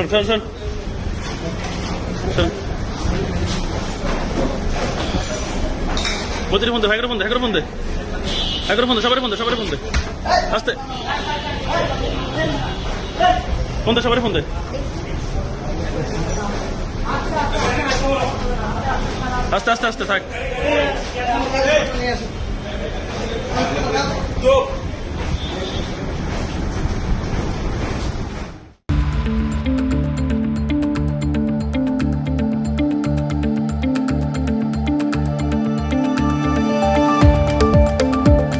শোন শোন শোন বত্রিশ বন্ধে হ্যাঁ বন্ধে হ্যাঁ বন্ধে হ্যাঁ বন্ধে সবারই বন্ধে আস্তে বন্ধে সবারই বন্ধে আস্তে আস্তে আস্তে থাক